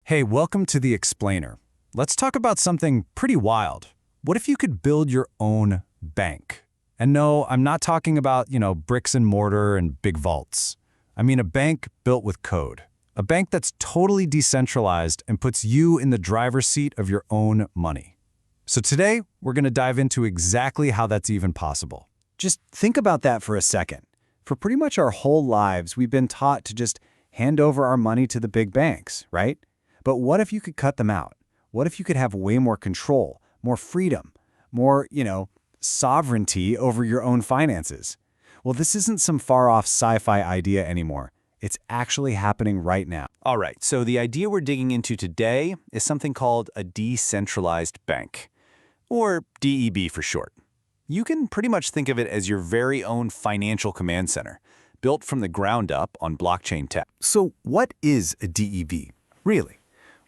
Hey, welcome to The Explainer. Let's talk about something pretty wild. What if you could build your own bank? And no, I'm not talking about, bricks and mortar and big vaults. I mean a bank built with code. A bank that's totally decentralized and puts you in the driver's seat of your own money. So today, we're going to dive into exactly how that's even possible. Just think about that for a second. For pretty much our whole lives, we've been taught to just hand over our money to the big banks, right? But what if you could cut them out? What if you could have way more control, more freedom, more, sovereignty over your own finances? Well, this isn't some far-off sci-fi idea anymore. It's actually happening right now. All right, so the idea we're digging into today is something called a decentralized bank, or DEB for short. You can pretty much think of it as your very own financial command center, built from the ground up on blockchain tech. So what is a DEB, really?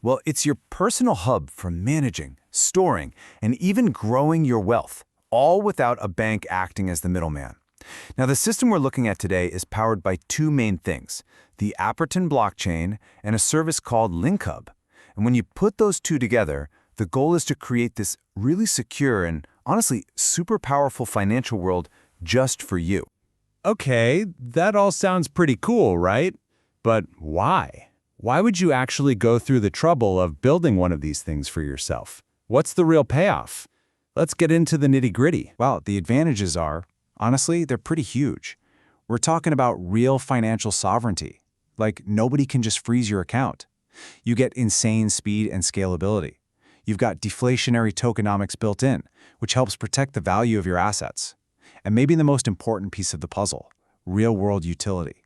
Well, it's your personal hub for managing, storing, and even growing your wealth, all without a bank acting as the middleman. Now, the system we're looking at today is powered by two main things, the Apertum Blockchain and a service called LinkHub. And when you put those two together, the goal is to create this really secure and, honestly, super powerful financial world just for you. Okay, that all sounds pretty cool, right? But why? Why would you actually go through the trouble of building one of these things for yourself? What's the real payoff? Let's get into the nitty-gritty. Well, the advantages are, honestly, they're pretty huge. We're talking about real financial sovereignty. Like, nobody can just freeze your account. You get insane speed and scalability. You've got deflationary tokenomics built in, which helps protect the value of your assets. And maybe the most important piece of the puzzle, real-world utility.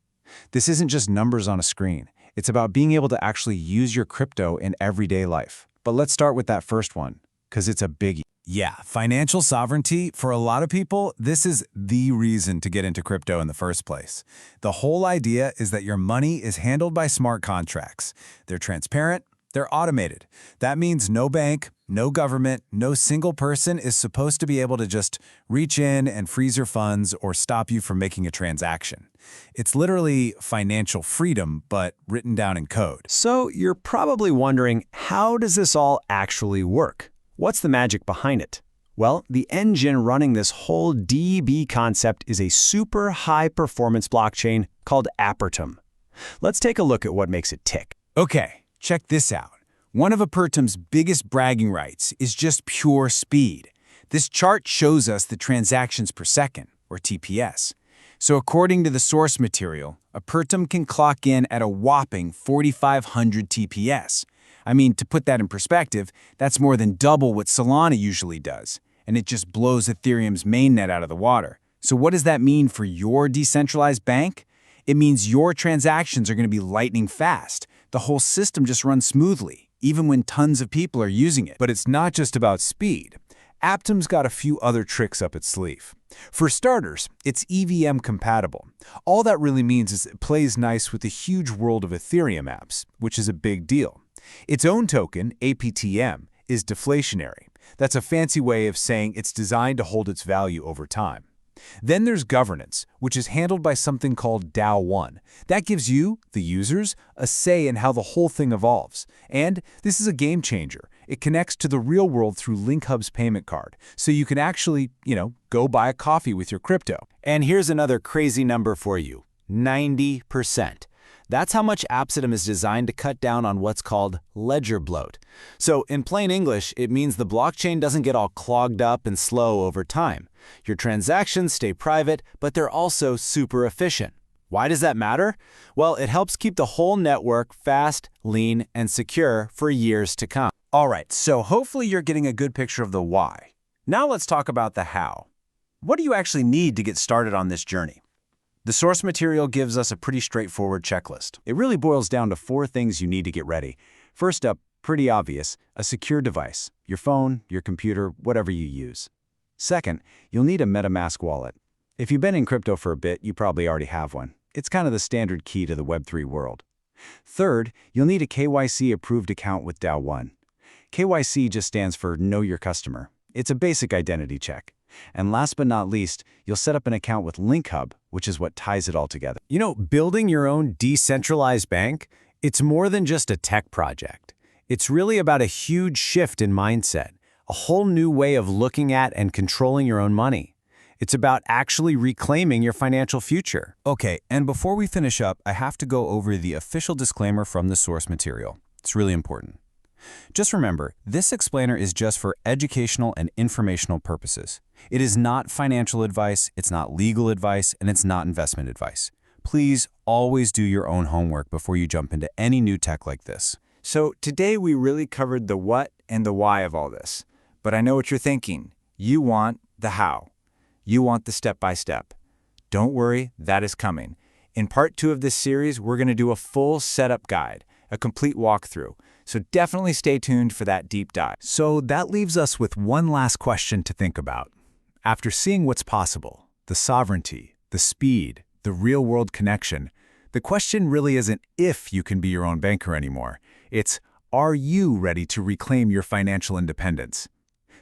This isn't just numbers on a screen. It's about being able to actually use your crypto in everyday life. But let's start with that first one, because it's a biggie. Yeah, financial sovereignty, for a lot of people, this is the reason to get into crypto in the first place. The whole idea is that your money is handled by smart contracts. They're transparent, they're automated. That means no bank, no government, no single person is supposed to be able to just reach in and freeze your funds or stop you from making a transaction. It's literally financial freedom, but written down in code. So you're probably wondering, how does this all actually work? What's the magic behind it? Well, the engine running this whole DEB concept is a super high-performance blockchain called Apertum. Let's take a look at what makes it tick. Okay, check this out. One of Apertum's biggest bragging rights is just pure speed. This chart shows us the transactions per second, or TPS. So according to the source material, Apertum can clock in at a whopping 4,500 TPS. I mean, to put that in perspective, that's more than double what Solana usually does, and it just blows Ethereum's mainnet out of the water. So what does that mean for your decentralized bank? It means your transactions are going to be lightning fast. The whole system just runs smoothly, even when tons of people are using it. But it's not just about speed. Apertum's got a few other tricks up its sleeve. For starters, it's EVM compatible. All that really means is it plays nice with the huge world of Ethereum apps, which is a big deal. Its own token, APTM, is deflationary. That's a fancy way of saying it's designed to hold its value over time. Then there's governance, which is handled by something called DAO1. That gives you, the users, a say in how the whole thing evolves. And this is a game changer. It connects to the real world through LinkHub's payment card, so you can actually, go buy a coffee with your crypto. And here's another crazy number for you, 90%. That's how much Apertum is designed to cut down on what's called ledger bloat. So in plain English, it means the blockchain doesn't get all clogged up and slow over time. Your transactions stay private, but they're also super efficient. Why does that matter? Well, it helps keep the whole network fast, lean, and secure for years to come. All right, so hopefully you're getting a good picture of the why. Now let's talk about the how. What do you actually need to get started on this journey? The source material gives us a pretty straightforward checklist. It really boils down to 4 things you need to get ready. First up, pretty obvious, a secure device, your phone, your computer, whatever you use. Second, you'll need a MetaMask wallet. If you've been in crypto for a bit, you probably already have one. It's kind of the standard key to the Web3 world. Third, you'll need a KYC-approved account with DAO1. KYC just stands for Know Your Customer. It's a basic identity check. And last but not least, you'll set up an account with LinkHub, which is what ties it all together. Building your own decentralized bank, it's more than just a tech project. It's really about a huge shift in mindset, a whole new way of looking at and controlling your own money. It's about actually reclaiming your financial future. Okay, and before we finish up, I have to go over the official disclaimer from the source material. It's really important. Just remember, this explainer is just for educational and informational purposes. It is not financial advice, it's not legal advice, and it's not investment advice. Please always do your own homework before you jump into any new tech like this. So today we really covered the what and the why of all this. But I know what you're thinking. You want the how. You want the step-by-step. Don't worry, that is coming. In part 2 of this series, we're going to do a full setup guide, a complete walkthrough. So definitely stay tuned for that deep dive. So that leaves us with one last question to think about. After seeing what's possible, the sovereignty, the speed, the real-world connection, the question really isn't if you can be your own banker anymore. It's, are you ready to reclaim your financial independence?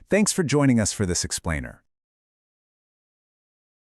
Thanks for joining us for this explainer.